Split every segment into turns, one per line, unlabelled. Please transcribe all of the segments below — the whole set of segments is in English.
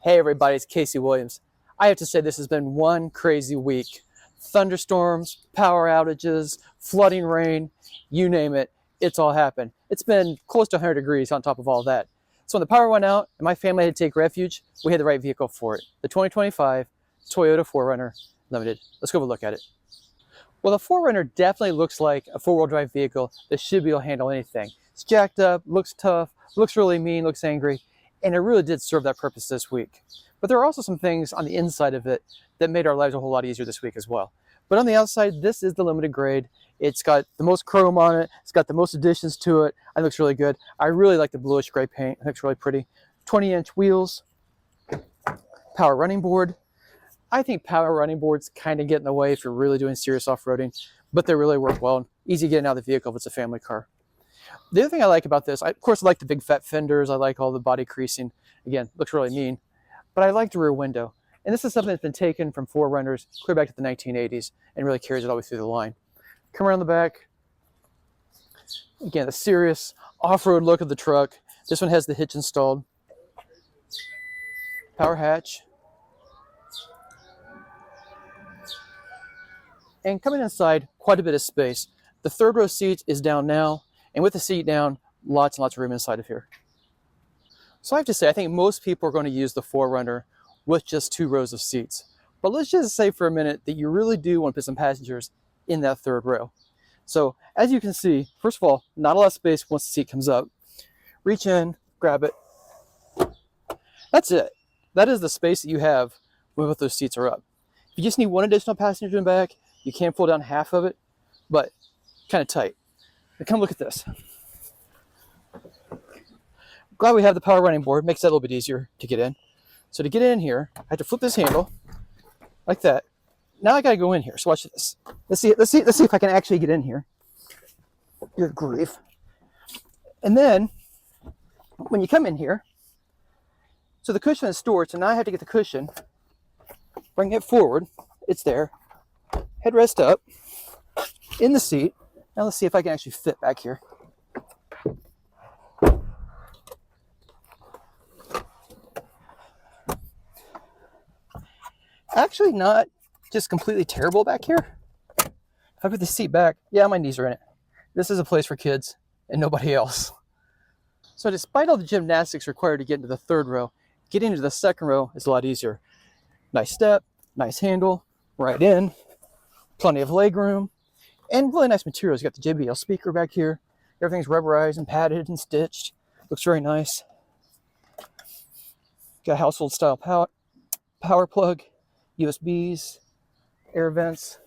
Hey everybody, it's Casey Williams. I have to say this has been one crazy week. Thunderstorms, power outages, flooding rain, you name it, it's all happened. It's been close to 100 degrees on top of all that. So when the power went out and my family had to take refuge, we had the right vehicle for it. The 2025 Toyota 4Runner Limited. Let's go have a look at it. Well, the 4Runner definitely looks like a four-wheel drive vehicle that should be able to handle anything. It's jacked up, looks tough, looks really mean, looks angry, and it really did serve that purpose this week. But there are also some things on the inside of it that made our lives a whole lot easier this week as well. But on the outside, this is the limited grade. It's got the most chrome on it. It's got the most additions to it. It looks really good. I really like the bluish gray paint. It looks really pretty. 20-inch wheels, power running board. I think power running boards kind of get in the way if you're really doing serious off-roading, but they really work well. Easy getting out of the vehicle if it's a family car. The other thing I like about this, of course, I like the big fat fenders. I like all the body creasing. Again, looks really mean. But I like the rear window. And this is something that's been taken from 4Runners clear back to the 1980s and really carries it all the way through the line. Come around the back. Again, the serious off-road look of the truck. This one has the hitch installed. Power hatch. And coming inside, quite a bit of space. The third row seat is down now, and with the seat down, lots and lots of room inside of here. So I have to say, I think most people are going to use the 4Runner with just 2 rows of seats. But let's just say for a minute that you really do want to put some passengers in that third row. So as you can see, first of all, not a lot of space once the seat comes up. Reach in, grab it. That's it. That is the space that you have when both those seats are up. If you just need one additional passenger in the back, you can pull down half of it, but kind of tight. Now come look at this. Glad we have the power running board. Makes that a little bit easier to get in. So to get in here, I have to flip this handle like that. Now I gotta go in here. So watch this. Let's see if I can actually get in here. Good grief. And then when you come in here, so the cushion is stored. So now I have to get the cushion, bring it forward. It's there. Headrest up in the seat. Now let's see if I can actually fit back here. Actually not just completely terrible back here. If I put the seat back, yeah, my knees are in it. This is a place for kids and nobody else. So despite all the gymnastics required to get into the third row, getting into the second row is a lot easier. Nice step, nice handle, right in, plenty of leg room, and really nice materials. You got the JBL speaker back here. Everything's rubberized and padded and stitched. Looks very nice. Got household style power plug, USBs, air vents,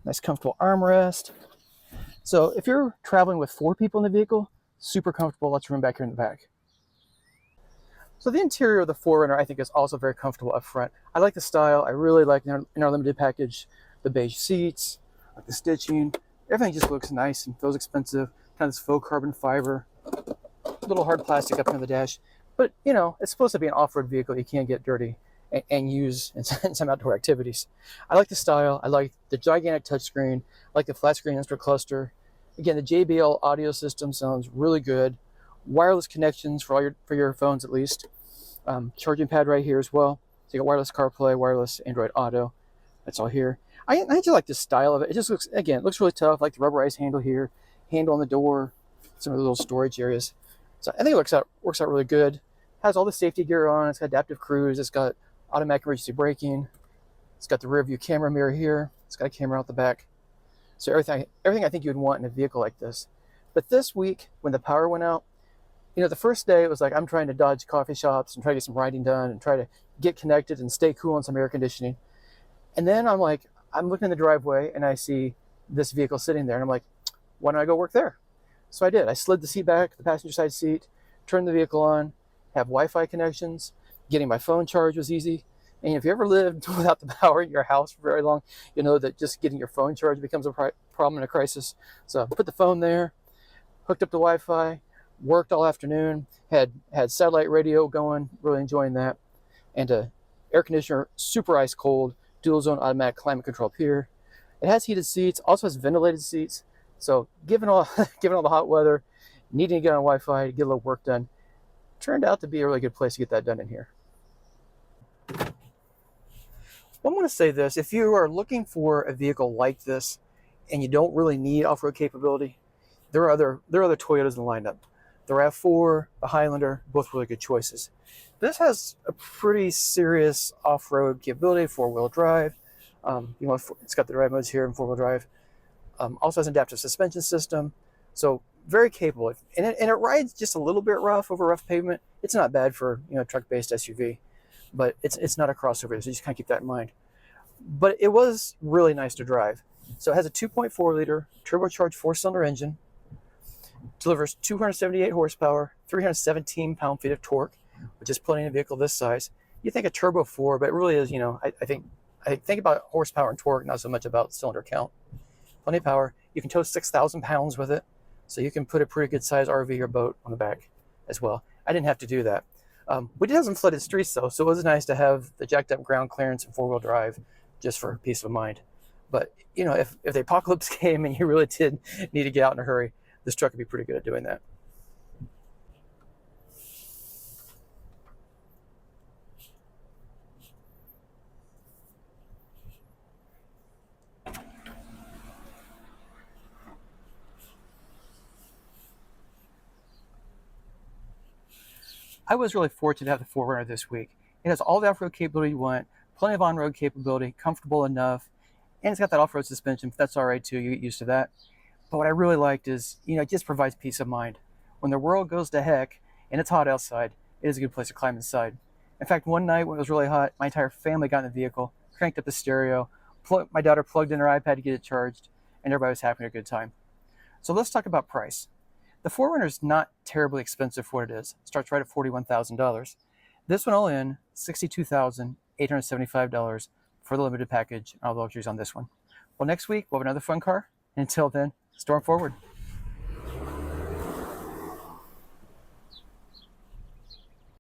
nice comfortable armrest. So if you're traveling with 4 people in the vehicle, super comfortable, lots of room back here in the back. So the interior of the 4Runner I think is also very comfortable up front. I like the style. I really like in our limited package, the beige seats, like the stitching. Everything just looks nice and feels expensive. Kind of this faux carbon fiber, a little hard plastic up on the dash. But you know, it's supposed to be an off-road vehicle. You can't get dirty and use in some outdoor activities. I like the style. I like the gigantic touchscreen. I like the flat screen instrument cluster. Again, the JBL audio system sounds really good. Wireless connections for your phones at least. Charging pad right here as well. So you got wireless CarPlay, wireless Android Auto. That's all here. I just like the style of it. It just looks, again, it looks really tough. Like the rubberized handle here, handle on the door, some of the little storage areas. So I think it works out really good. Has all the safety gear on. It's got adaptive cruise. It's got automatic emergency braking. It's got the rear view camera mirror here. It's got a camera out the back. So everything I think you'd want in a vehicle like this. But this week, when the power went out, you know, the first day it was like I'm trying to dodge coffee shops and try to get some riding done and try to get connected and stay cool on some air conditioning. And then I'm looking in the driveway and I see this vehicle sitting there and I'm like, why don't I go work there? So I did. I slid the seat back, the passenger side seat, turned the vehicle on, have Wi-Fi connections. Getting my phone charged was easy. And if you ever lived without the power in your house for very long, you know that just getting your phone charged becomes a problem in a crisis. So I put the phone there, hooked up to Wi-Fi, worked all afternoon, had satellite radio going, really enjoying that. And air conditioner, super ice cold, dual zone automatic climate control up here. It has heated seats, also has ventilated seats. So given all the hot weather, needing to get on Wi-Fi to get a little work done, turned out to be a really good place to get that done in here. Well, I'm going to say this. If you are looking for a vehicle like this and you don't really need off-road capability, there are other Toyotas in the lineup. The RAV4, the Highlander, both really good choices. This has a pretty serious off-road capability, four-wheel drive. It's got the drive modes here in four-wheel drive. Also has an adaptive suspension system, so very capable. And it rides just a little bit rough over rough pavement. It's not bad for truck-based SUV, but it's not a crossover, so you just kind of keep that in mind. But it was really nice to drive. So it has a 2.4 liter turbocharged four-cylinder engine, delivers 278 horsepower, 317 pound-feet of torque, which is plenty in a vehicle this size. You think a turbo 4, but it really is, I think about horsepower and torque, not so much about cylinder count. Plenty of power. You can tow 6,000 pounds with it, so you can put a pretty good size RV or boat on the back as well. I didn't have to do that. We did have some flooded streets though, so it was nice to have the jacked up ground clearance and four-wheel drive just for peace of mind. But if the apocalypse came and you really did need to get out in a hurry, this truck would be pretty good at doing that. I was really fortunate to have the 4Runner this week. It has all the off-road capability you want, plenty of on-road capability, comfortable enough, and it's got that off-road suspension, but that's all right too. You get used to that. But what I really liked is, it just provides peace of mind. When the world goes to heck and it's hot outside, it is a good place to climb inside. In fact, one night when it was really hot, my entire family got in the vehicle, cranked up the stereo, my daughter plugged in her iPad to get it charged, and everybody was having a good time. So let's talk about price. The 4Runner is not terribly expensive for what it is. It starts right at $41,000. This one all in, $62,875 for the limited package and all the luxuries on this one. Well, next week we'll have another fun car. Until then, storm forward.